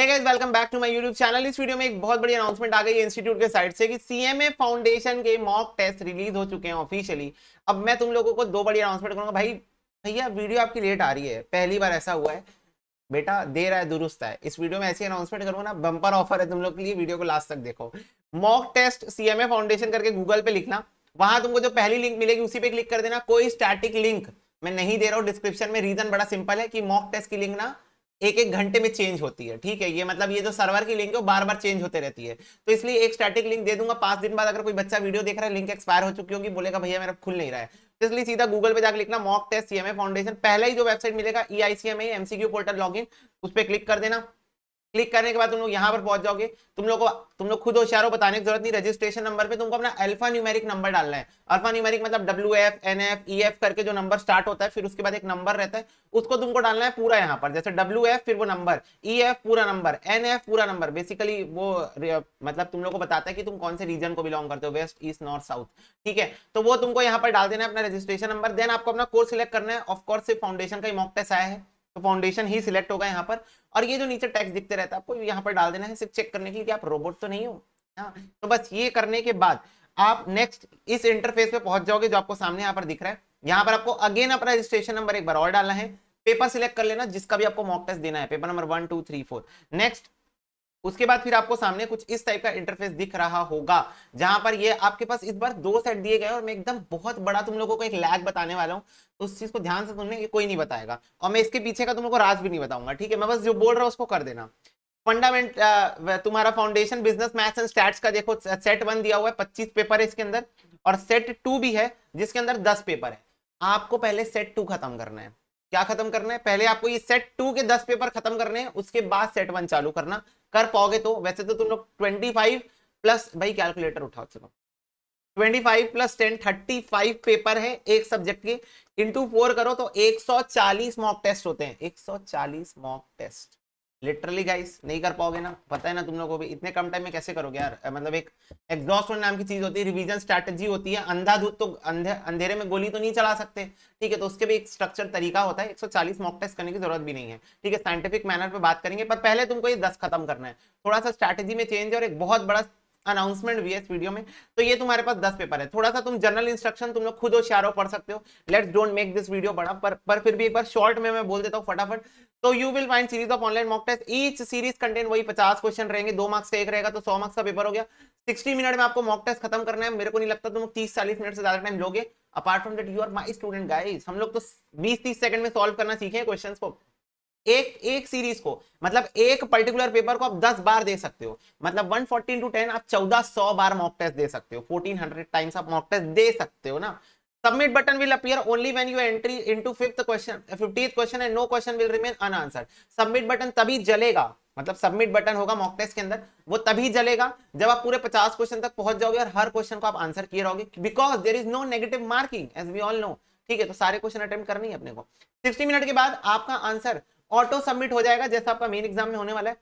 Hey guys, welcome back to my YouTube channel. इस video में एक बहुत बड़ी अनाउंसमेंट आ गई है इंस्टीट्यूट के साइड से कि सीएमए फाउंडेशन के मॉक टेस्ट रिलीज हो चुके हैं ऑफिशियली। अब मैं तुम लोगों को दो बड़ी अनाउंसमेंट करूंगा। भाई भैया वीडियो आपकी लेट आ रही है, पहली बार ऐसा हुआ है बेटा, देर है दुरुस्त है। इस वीडियो में ऐसी अनाउंसमेंट करूंगा ना, बम्पर ऑफर है तुम लोग के लिए, वीडियो को लास्ट तक देखो। मॉक टेस्ट सीएमए फाउंडेशन करके गूगल पे लिखना, वहां तुमको जो पहली लिंक मिलेगी उसी पे क्लिक कर देना। कोई स्टैटिक लिंक मैं नहीं दे रहा हूं डिस्क्रिप्शन में। रीजन बड़ा सिंपल है कि मॉक टेस्ट की लिंक ना एक एक घंटे में चेंज होती है, ठीक है। ये मतलब ये जो सर्वर की लिंक है वो बार बार चेंज होते रहती है, तो इसलिए एक स्टैटिक लिंक दे दूंगा। 5 दिन बाद अगर कोई बच्चा वीडियो देख रहा है, लिंक एक्सपायर हो चुकी होगी, बोलेगा भैया मेरा खुल नहीं रहा है, तो इसलिए सीधा गूगल पे जाकर लिखना मॉक टेस्ट सीएमए फाउंडेशन। पहला ही जो वेबसाइट मिलेगा EICMA एमसीक्यू पोर्टल लॉगिन, उस पर क्लिक कर देना। क्लिक करने के बाद तुम लोग यहाँ पर पहुंच जाओगे। तुम लोग खुद होशियार हो, बताने की जरूरत नहीं। रजिस्ट्रेशन नंबर पे तुमको अपना अल्फा न्यूमेरिक नंबर डालना है। अल्फा न्यूमेरिक मतलब WF NF EF करके जो नंबर स्टार्ट होता है, फिर उसके बाद एक नंबर रहता है, उसको तुमको डालना है पूरा यहाँ पर। जैसे WF फिर वो नंबर, EF पूरा नंबर, NF पूरा नंबर। बेसिकली वो मतलब तुम लोग को बताता है कि तुम कौन से रीजन को बिलोंग करते हो, वेस्ट ईस्ट नॉर्थ साउथ, ठीक है। तो वो तुमको यहाँ पर डाल देना है अपना रजिस्ट्रेशन नंबर। देन आपको अपना कोर्स सिलेक्ट करना है। ऑफकोर्स सिर्फ फाउंडेशन का ही मॉक टेस्ट आया है तो फाउंडेशन ही सिलेक्ट होगा यहाँ पर। और ये जो नीचे टेक्स्ट दिखते रहता है आपको यहाँ पर डाल देना है, सिर्फ चेक करने के लिए कि आप रोबोट तो नहीं हो। हाँ, तो बस ये करने के बाद आप नेक्स्ट इस इंटरफेस पे पहुंच जाओगे जो आपको सामने यहाँ पर दिख रहा है। यहाँ पर आपको अगेन अपना रजिस्ट्रेशन नंबर एक बार और डालना है। पेपर सिलेक्ट कर लेना जिसका भी आपको मॉक टेस्ट देना है, पेपर नंबर 1 2 3 4। नेक्स्ट उसके बाद फिर आपको सामने कुछ इस टाइप का इंटरफेस दिख रहा होगा, जहां पर ये आपके पास इस बार 2 सेट दिए गए और मैं एकदम बहुत बड़ा तुम लोगों को एक लैग बताने वाला हूं, तो उस चीज को ध्यान से सुनने, ये कोई नहीं बताएगा और मैं इसके पीछे का तुम लोगों को राज भी नहीं बताऊंगा, ठीक है। मैं बस जो बोल रहा हूं उसको कर देना। फंडामेंट तुम्हारा foundation business maths and stats का देखो, सेट 1 दिया हुआ है, 25 पेपर है इसके अंदर, और सेट 2 भी है जिसके अंदर 10 पेपर है। आपको पहले सेट 2 खत्म करना है। क्या खत्म करना है? पहले आपको ये सेट 2 के 10 पेपर खत्म करने हैं, उसके बाद सेट 1 चालू करना। कर पाओगे तो वैसे तो तुम लोग 25 प्लस, भाई कैलकुलेटर उठाओ चलो, 25 प्लस 10 35 पेपर है एक सब्जेक्ट के, इंटू 4 करो तो 140 मॉक टेस्ट होते हैं। 140 मॉक टेस्ट लिटरली गाइस, नहीं कर पाओगे ना, पता है ना तुम लोगों को भी। इतने कम टाइम में कैसे करोगे यार? मतलब एक एग्जॉस्ट नाम की चीज होती है, रिवीजन स्ट्रैटेजी होती है। अंधाधुंध तो अंधेरे में गोली तो नहीं चला सकते, ठीक है। तो उसके भी एक स्ट्रक्चर तरीका होता है। 140 मॉक टेस्ट करने की जरूरत भी नहीं है, ठीक है। साइंटिफिक मैनर पे बात करेंगे, पर पहले तुमको ये 10 खत्म करना है। थोड़ा सा स्ट्रैटेजी में चेंज है और एक बहुत बड़ा अनाउंसमेंट भी है इस वीडियो में। तो ये तुम्हारे पास 10 पेपर है। थोड़ा सा तुम जनरल इंस्ट्रक्शन तुम लोग खुद होशियार पढ़ सकते हो। Let's don't make this video बड़ा, पर फिर भी एक बार शॉर्ट में मैं बोल देता हूँ फटाफट। तो you will find series of online mock test, each series contain वही 50 क्वेश्चन रहेंगे, 2 मार्क्स का एक रहेगा, तो 100 मार्क्स का पेपर हो गया। 60 मिनट में आपको मॉक टेस्ट खत्म करना है। मेरे को नहीं लगता तुम 30-40 मिनट से ज्यादा टाइम लोगे। Apart from that you are my student guys. हम लोग तो 20-30 सेकंड में सॉल्व करना सीखे क्वेश्चंस को। एक सीरीज को, मतलब एक पर्टिकुलर पेपर को आप 10 बार दे सकते हो। मतलब 140 into 10 आप 1400 बार मॉक टेस्ट दे सकते हो। 1400 टाइम्स आप मॉक टेस्ट दे सकते हो ना। Submit button will appear only when you entry into 50th question and no question will remain unanswered. Submit button तभी जलेगा, मतलब सबमिट बटन होगा मॉक टेस्ट के अंदर, वो तभी जलेगा जब आप पूरे 50 क्वेश्चन तक पहुंच जाओगे और हर क्वेश्चन को आप आंसर किए रहोगे, because there is no negative marking as we all know, ठीक है। तो सारे क्वेश्चन अटेम्प्ट करने ही अपने को। 60 मिनट के बाद आपका आंसर ऑटो सबमिट हो जाएगा, जैसा आपका मेन एग्जाम में होने वाला है।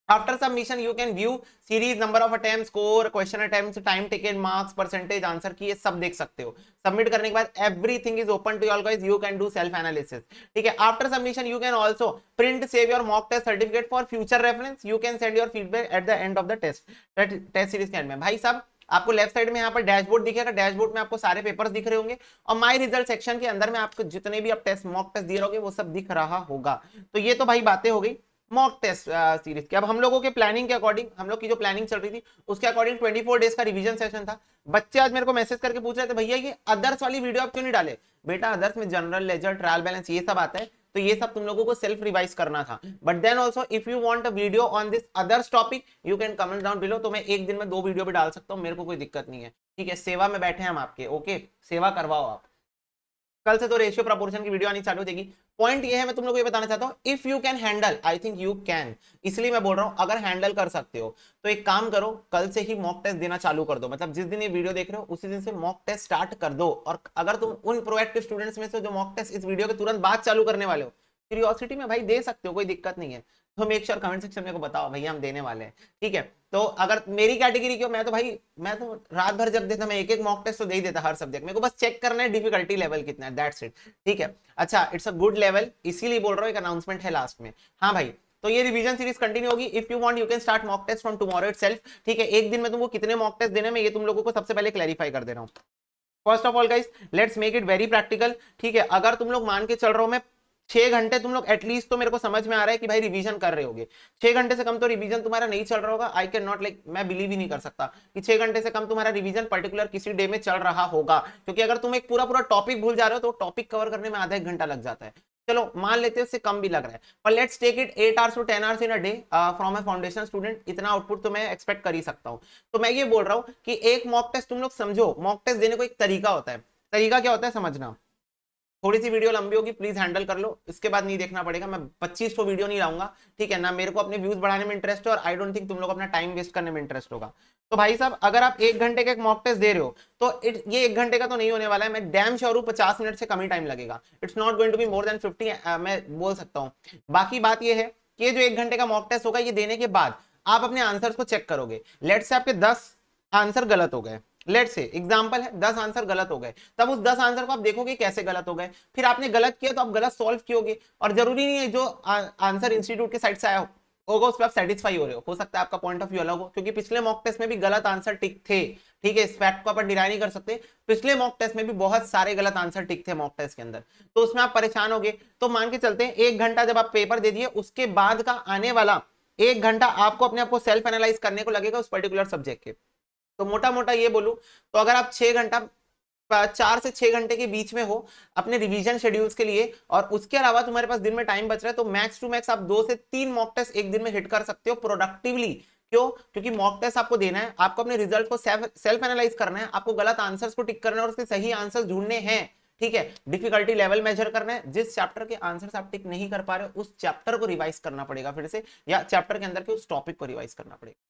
After submission you can view series, number of attempt, score, question attempt, time taken, marks, percentage, answer की, ये सब देख सकते हो। सबमिट करने के बाद everything is open to all guys, you can do self analysis, ठीक है। After submission you can also print save your mock test certificate for future reference. You can send your feedback at the end of the test series के end में। भाई साहब आपको left side में यहाँ पर डैशबोर्ड दिखेगा, डैशबोर्ड में आपको सारे पेपर्स दिख रहे होंगे, और माय रिजल्ट सेक्शन के अंदर में आपको जितने भी आप टेस्ट मॉक टेस्ट दिए रहोगे वो सब दिख रहा होगा। तो ये तो भाई बातें हो गई मॉक टेस्ट सीरीज की। अब हम लोगों के प्लानिंग के अकॉर्डिंग, हम लोग की जो प्लानिंग चल रही थी उसके अकॉर्डिंग 24 डेज का रिवीजन सेशन था। बच्चे आज मेरे को मैसेज करके पूछ रहे थे भैया ये अदर्स वाली वीडियो आप क्यों नहीं डाले? बेटा अदर्स में जनरल, लेजर, ट्रायल बैलेंस ये सब आता है, तो ये सब तुम लोगों को सेल्फ रिवाइज करना था। But then also if you want a video on this others topic you can comment down below. तो मैं एक दिन में 2 वीडियो भी डाल सकता हूँ, मेरे को कोई दिक्कत नहीं है, ठीक है। सेवा में बैठे हैं हम आपके, ओके, सेवा करवाओ आप। कल से तो रेशियो प्रोपोर्शन की वीडियो आनी चालू हो जाएगी। पॉइंट ये है, मैं तुम लोगों को ये बताना चाहता हूँ, if you can handle, I think you can, इसलिए मैं बोल रहा हूँ अगर हैंडल कर सकते हो तो एक काम करो, कल से ही मॉक टेस्ट देना चालू कर दो। मतलब जिस दिन ये वीडियो देख रहे हो उसी दिन से मॉक टेस्ट स्टार्ट कर दो। और अगर तुम उन प्रोएक्टिव स्टूडेंट्स में से जो मॉक टेस्ट इस वीडियो के तुरंत बाद चालू करने वाले हो, क्यूरियोसिटी में भाई दे सकते हो, कोई दिक्कत नहीं है। तो मेक श्योर कमेंट सेक्शन में को बताओ भैया हम देने वाले हैं, ठीक है। तो अगर मेरी कैटेगरी की हो, मैं तो भाई मैं तो रात भर जब देता मैं एक मॉक टेस्ट तो दे ही देता हर सब्जेक्ट। मेरे को बस चेक करना है डिफिकल्टी लेवल कितना है, दैट्स इट, ठीक है। अच्छा, इट्स अ गुड लेवल, इसीलिए बोल रहा हूँ एक अनाउंसमेंट है लास्ट में। हाँ भाई, तो ये रिवीजन सीरीज कंटिन्यू होगी। If you want you can start mock test from tomorrow itself, ठीक है। एक दिन में तुमको कितने मॉक टेस्ट देने में, ये तुम लोगों को सबसे पहले क्लैरिफाई कर दे रहा हूँ। First of all guys let's make it very practical, ठीक है। अगर तुम लोग मान के चल रहे हो मैं 6 घंटे, तुम लोग एटलीस्ट, तो मेरे को समझ में आ रहा है कि भाई रिवीजन कर रहे होगे। 6 घंटे से कम तो रिवीजन तुम्हारा नहीं चल रहा होगा। आई कैन नॉट लाइक, मैं बिलीव ही नहीं कर सकता कि 6 घंटे से कम तुम्हारा रिवीजन पर्टिकुलर किसी डे में चल रहा होगा, क्योंकि अगर तुम एक पूरा पूरा टॉपिक भूल जा रहे हो तो टॉपिक कवर करने में आधा 1 घंटा लग जाता है। चलो मान लेते हैं उससे कम भी लग रहा है, पर let's take it 8 hours to 10 hours in a day from a foundation student. इतना आउटपुट तो मैं एक्सपेक्ट कर ही सकता हूं। तो मैं ये बोल रहा हूं कि एक मॉक टेस्ट तुम लोग समझो, मॉक टेस्ट देने को एक तरीका होता है। तरीका क्या होता है समझना। थोड़ी सी वीडियो लंबी होगी, प्लीज हैंडल कर लो, इसके बाद नहीं देखना पड़ेगा। मैं 25 तो वीडियो नहीं लाऊंगा, ठीक है ना। मेरे को अपने व्यूज बढ़ाने में इंटरेस्ट है और आई डोंट थिंक तुम लोग अपना टाइम वेस्ट करने में इंटरेस्ट होगा। तो भाई साहब अगर आप 1 घंटे का एक मॉक टेस्ट दे रहे हो तो ये 1 घंटे का तो नहीं होने वाला है। मैं डैम श्योर हूं 50 मिनट से कम ही टाइम लगेगा। It's not going to be more than 50, मैं बोल सकता हूँ। बाकी बात ये है कि जो 1 घंटे का मॉक टेस्ट होगा, ये देने के बाद आप अपने आंसर्स को चेक करोगे। लेट्स से आपके 10 आंसर गलत हो गए, लेट से एग्जांपल है 10 आंसर गलत हो गए, तब उस 10 आंसर को आप देखोगे कैसे गलत हो गए, फिर आपने गलत किया तो आप गलत सॉल्व कियोगे। और जरूरी नहीं है जो आंसर इंस्टीट्यूट के साइड से आया होगा उस पर आप सेटिस्फाई हो रहे हो सकता है आपका पॉइंट ऑफ व्यू अलग हो, क्योंकि पिछले मॉक टेस्ट में भी गलत आंसर टिक थे, ठीक है। इस फैक्ट को अपन डिनाई नहीं कर सकते, पिछले मॉक टेस्ट में भी बहुत सारे गलत आंसर टिक थे मॉक टेस्ट के अंदर, तो उसमें आप परेशान हो गए। तो मान के चलते हैं 1 घंटा जब आप पेपर दे दिए, उसके बाद का आने वाला 1 घंटा आपको अपने आप को सेल्फ एनालाइज करने को लगेगा उस पर्टिकुलर सब्जेक्ट के। तो मोटा मोटा ये बोलूं तो अगर आप 6 घंटा, 4 से 6 घंटे के बीच में हो अपने रिवीजन शेड्यूल्स के लिए, और उसके अलावा तुम्हारे पास दिन में टाइम बच रहा है, तो मैक्स टू मैक्स आप 2 से 3 मॉक टेस्ट एक दिन में हिट कर सकते हो प्रोडक्टिवली। क्यों? क्योंकि मॉक टेस्ट आपको देना है, आपको अपने रिजल्ट को सेल्फ एनालाइज करना है, आपको गलत आंसर्स को टिक करना है और उसके सही आंसर्स ढूंढने हैं, ठीक है। डिफिकल्टी लेवल मेजर करना है, जिस चैप्टर के आंसर्स आप टिक नहीं कर पा रहे हो उस चैप्टर को रिवाइज करना पड़ेगा फिर से, या चैप्टर के अंदर के उस टॉपिक को रिवाइज करना पड़ेगा।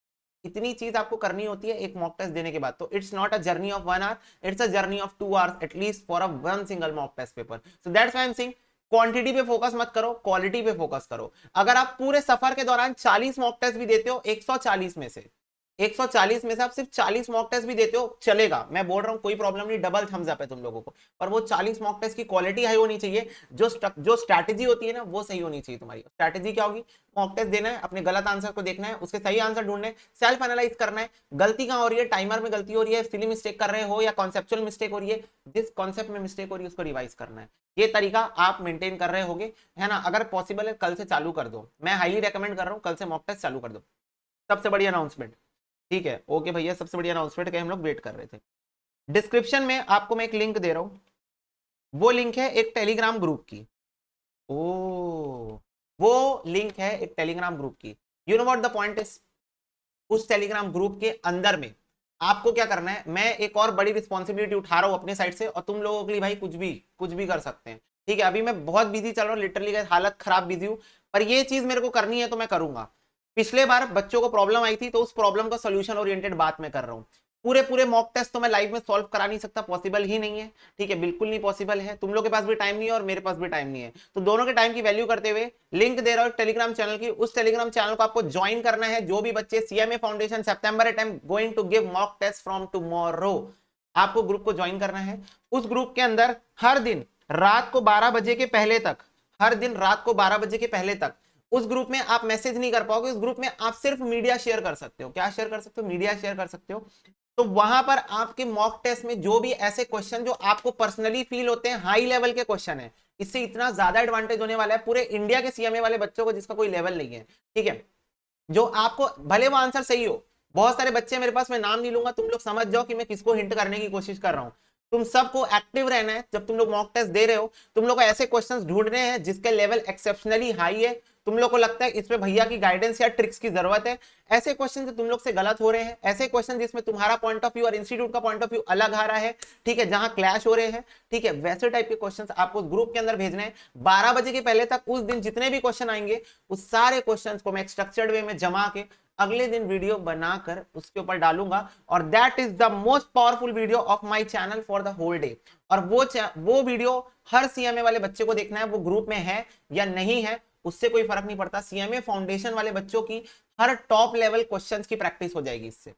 इतनी चीज आपको करनी होती है एक मॉक टेस्ट देने के बाद। तो it's not a journey of 1 hour, it's a journey of 2 hours at least for a one single mock test paper. So that's why I am saying quantity पे फोकस मत करो, क्वालिटी पे फोकस करो। अगर आप पूरे सफर के दौरान 40 मॉक टेस्ट भी देते हो, 140 में से 140 में से आप सिर्फ 40 मॉक टेस्ट भी देते हो, चलेगा, मैं बोल रहा हूं कोई प्रॉब्लम नहीं, डबल थम्स अप है तुम लोगों को। पर वो 40 मॉक टेस्ट की क्वालिटी हाई होनी चाहिए, जो स्ट्रैटेजी होती है ना वो सही होनी चाहिए तुम्हारी। स्ट्रैटेजी क्या होगी? मॉक टेस्ट देना है, अपने गलत आंसर को देखना है, उसके सही आंसर ढूंढने, सेल्फ एनालाइज करना है, गलती कहां हो रही है, टाइमर में गलती हो रही है, सिली मिस्टेक कर रहे हो या कॉन्सेप्चुअल मिस्टेक हो रही है, जिस कॉन्सेप्ट में मिस्टेक हो रही है उसको रिवाइज करना है। ये तरीका आप मेंटेन कर रहे होगे, है ना। अगर पॉसिबल है कल से चालू कर दो, मैं हाईली रेकमेंड कर रहा हूं, कल से मॉक टेस्ट चालू कर दो। सबसे बड़ी अनाउंसमेंट, ठीक है, ओके भैया, सबसे बड़ी अनाउंसमेंट के हम लोग वेट कर रहे थे। डिस्क्रिप्शन में आपको मैं एक लिंक दे रहा हूं, वो लिंक है एक टेलीग्राम ग्रुप की। ओ, वो लिंक है एक टेलीग्राम ग्रुप की। You know what the point is, उस टेलीग्राम ग्रुप के अंदर में आपको क्या करना है, मैं एक और बड़ी रिस्पॉन्सिबिलिटी उठा रहा हूं अपने साइड से, और तुम लोगों के लिए भाई कुछ भी कर सकते हैं, ठीक है। अभी मैं बहुत बिजी चल रहा हूँ, लिटरली हालत खराब बिजी हूँ, पर ये चीज मेरे को करनी है तो मैं करूंगा। पिछले बार बच्चों को प्रॉब्लम आई थी तो उस प्रॉब्लम का सोल्यूशन ओरिएंटेड बात मैं कर रहा हूँ। पूरे मॉक टेस्ट तो मैं लाइव में सॉल्व करा नहीं सकता, पॉसिबल ही नहीं है, ठीक है, बिल्कुल नहीं पॉसिबल है। तुम लोग के पास भी टाइम नहीं है और मेरे पास भी टाइम नहीं है, तो दोनों के टाइम की वैल्यू करते हुए लिंक दे रहा हूं टेलीग्राम चैनल की। उस टेलीग्राम चैनल को आपको ज्वाइन करना है। जो भी बच्चे सीएमए फाउंडेशन सितंबर एट, I am going to give mock test from tomorrow, आपको ग्रुप को ज्वाइन करना है। उस ग्रुप के अंदर हर दिन रात को 12 बजे के पहले तक, हर दिन रात को 12 बजे के पहले तक उस ग्रुप में आप मैसेज नहीं कर पाओगे। उस ग्रुप में आप सिर्फ मीडिया शेयर कर सकते हो। क्या शेयर कर सकते हो? मीडिया शेयर कर सकते हो। तो वहां पर आपके मॉक टेस्ट में जो भी ऐसे क्वेश्चन जो आपको पर्सनली फील होते हैं हाई लेवल के क्वेश्चन है, इससे इतना ज्यादा एडवांटेज होने वाला है पूरे इंडिया के सीएमए वाले बच्चों को जिसका कोई लेवल नहीं है, ठीक है। जो आपको भले वो आंसर सही हो, बहुत सारे बच्चे मेरे पास, मैं नाम नहीं लूंगा, तुम लोग समझ जाओ कि मैं किसको हिंट करने की कोशिश कर रहा हूं। तुम सबको एक्टिव रहना है जब तुम लोग मॉक टेस्ट दे रहे हो। तुम लोग को ऐसे क्वेश्चंस ढूंढने हैं जिसके लेवल एक्सेप्शनली हाई है, तुम लोग को लगता है इसमें भैया की गाइडेंस या ट्रिक्स की जरूरत है। ऐसे क्वेश्चन जो तुम लोग से गलत हो रहे हैं, ऐसे क्वेश्चन जिसमें तुम्हारा पॉइंट ऑफ व्यू और इंस्टीट्यूट का पॉइंट ऑफ व्यू अलग आ रहा है, ठीक है, जहां क्लैश हो रहे हैं, ठीक है, वैसे टाइप के क्वेश्चंस आपको ग्रुप के अंदर भेजने हैं। 12 बजे के पहले तक उस दिन जितने भी क्वेश्चन आएंगे उस सारे क्वेश्चंस को मैं स्ट्रक्चर्ड वे में जमा के अगले दिन वीडियो बनाकर उसके ऊपर डालूंगा, और that is the most powerful video of my channel for the whole day. और वो वीडियो हर सीएमए वाले बच्चे को देखना है, वो ग्रुप में है या नहीं है उससे कोई फर्क नहीं पड़ता। सीएमए फाउंडेशन वाले बच्चों की हर टॉप लेवल क्वेश्चंस की प्रैक्टिस हो जाएगी इससे,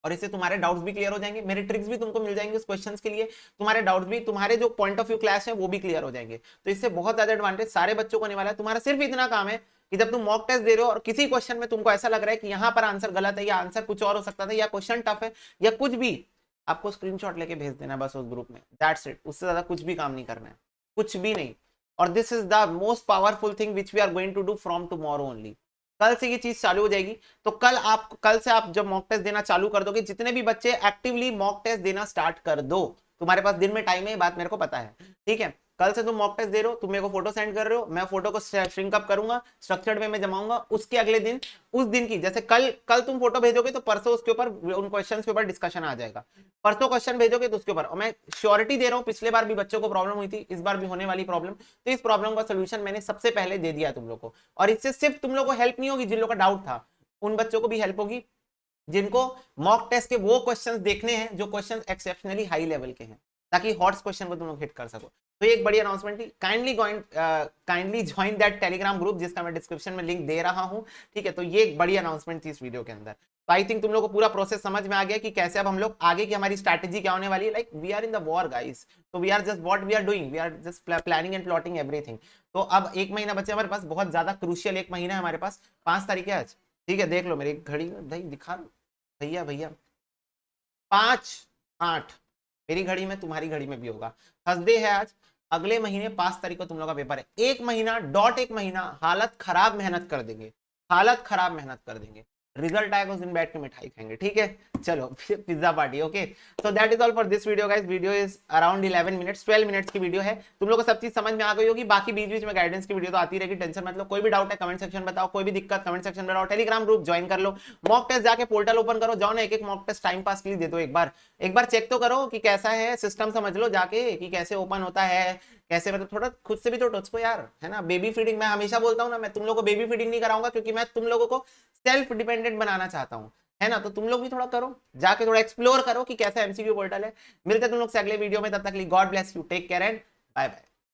और इससे तुम्हारे डाउट्स भी क्लियर हो जाएंगे, मेरे ट्रिक्स भी तुमको मिल जाएंगे उस क्वेश्चंस के लिए, तुम्हारे डाउट्स भी, तुम्हारे जो पॉइंट ऑफ व्यू क्लैश है वो भी क्लियर हो जाएंगे। तो इससे बहुत ज्यादा एडवांटेज सारे बच्चों को होने वाला है। तुम्हारा सिर्फ इतना काम है कि जब तुम मॉक टेस्ट दे रहे हो और किसी क्वेश्चन में तुमको ऐसा लग रहा है कि यहाँ पर आंसर गलत है या आंसर कुछ और हो सकता था या क्वेश्चन टफ है या कुछ भी, आपको स्क्रीनशॉट लेके भेज देना बस उस ग्रुप में, दैट्स इट। उससे ज्यादा कुछ भी काम नहीं करना है, कुछ भी नहीं। और this is the most powerful thing which we are going to do from tomorrow only. कल से ये चीज चालू हो जाएगी। तो कल से आप जब मॉक टेस्ट देना चालू कर दोगे, जितने भी बच्चे एक्टिवली मॉक टेस्ट देना स्टार्ट कर दो, तुम्हारे पास दिन में टाइम है, ये बात मेरे को पता है, ठीक है। कल से तुम मॉक टेस्ट दे रहे हो, तुम मेरे को फोटो सेंड कर रहे हो, मैं फोटो को श्रिंक अप करूंगा, स्ट्रक्चर्ड वे में जमाऊंगा, उसके अगले दिन उस दिन की, जैसे कल तुम फोटो भेजोगे तो परसों उसके ऊपर उन क्वेश्चंस के ऊपर डिस्कशन आ जाएगा, परसों क्वेश्चन भेजोगे तो उसके ऊपर। और मैं श्योरिटी दे रहा हूँ, पिछले बार भी बच्चों को प्रॉब्लम हुई थी, इस बार भी होने वाली प्रॉब्लम, तो इस प्रॉब्लम का सोल्यूशन मैंने सबसे पहले दे दिया तुम लोग को। और इससे सिर्फ तुम लोग को हेल्प नहीं होगी, जिन लोग का डाउट था उन बच्चों को भी हेल्प होगी जिनको मॉक टेस्ट के वो क्वेश्चंस देखने हैं जो क्वेश्चंस एक्सेप्शनली हाई लेवल के हैं, ताकि हॉट्स क्वेश्चन को तुम लोग हिट कर सको। तो ये एक बड़ी अनाउंसमेंट थी। Kindly join that Telegram group जिसका मैं डिस्क्रिप्शन में लिंक दे रहा हूं, ठीक है। तो ये एक बड़ी अनाउंसमेंट थी इस वीडियो के अंदर। तो आई थिंक तुम लोग को पूरा प्रोसेस समझ में आ गया कि कैसे अब हम लोग आगे की हमारी स्ट्रैटेजी क्या होने वाली है। Like we are in the war guys, तो we are just what we are doing, we are just planning and plotting everything. तो अब एक महीना बचे हमारे पास, बहुत ज्यादा क्रूशियल एक महीना है हमारे पास, 5 तारीख है आज, ठीक है। देख लो मेरी घड़ी में, भाई दिखा भैया भैया 5-8 मेरी घड़ी में, तुम्हारी घड़ी में भी होगा। थर्सडे है आज, अगले महीने 5 तारीख को तुम लोग का पेपर है। एक महीना एक महीना हालत खराब मेहनत कर देंगे, हालत खराब मेहनत कर देंगे, रिजल्ट आएगा उस दिन बैठ के मिठाई खाएंगे, ठीक है। चलो pizza party, okay. So that is all for this video guys. Video is around 11 minutes, 12 minutes की वीडियो है। तुम लोग को सब चीज समझ में आ गई होगी। बाकी बीच बीच में गाइडेंस की वीडियो तो आती रहेगी, टेंशन मतलब। कोई भी डाउट है कमेंट सेक्शन बताओ, कोई भी दिक्कत कमेंट सेक्शन बताओ। टेलीग्राम ग्रुप ज्वाइन कर लो, मॉक टेस्ट जाके पोर्टल ओपन करो, जाओ ना, एक मॉक टेस्ट टाइम पास के लिए दे दो, एक बार चेक तो करो कि कैसा है सिस्टम, समझ लो जाके कि कैसे ओपन होता है, कैसे, मतलब थोड़ा खुद से भी तो टच को यार, है ना। बेबी फीडिंग मैं हमेशा बोलता हूँ ना, मैं तुम लोगों को बेबी फीडिंग नहीं कराऊंगा, क्योंकि मैं तुम लोगों को सेल्फ डिपेंडेंट बनाना चाहता हूँ, है ना। तो तुम लोग भी थोड़ा करो, जाके थोड़ा एक्सप्लोर करो कि कैसा एमसीक्यू पोर्टल है। मिलते हैं तुम लोग से अगले वीडियो में, तब तक के लिए God bless you, take care and bye bye.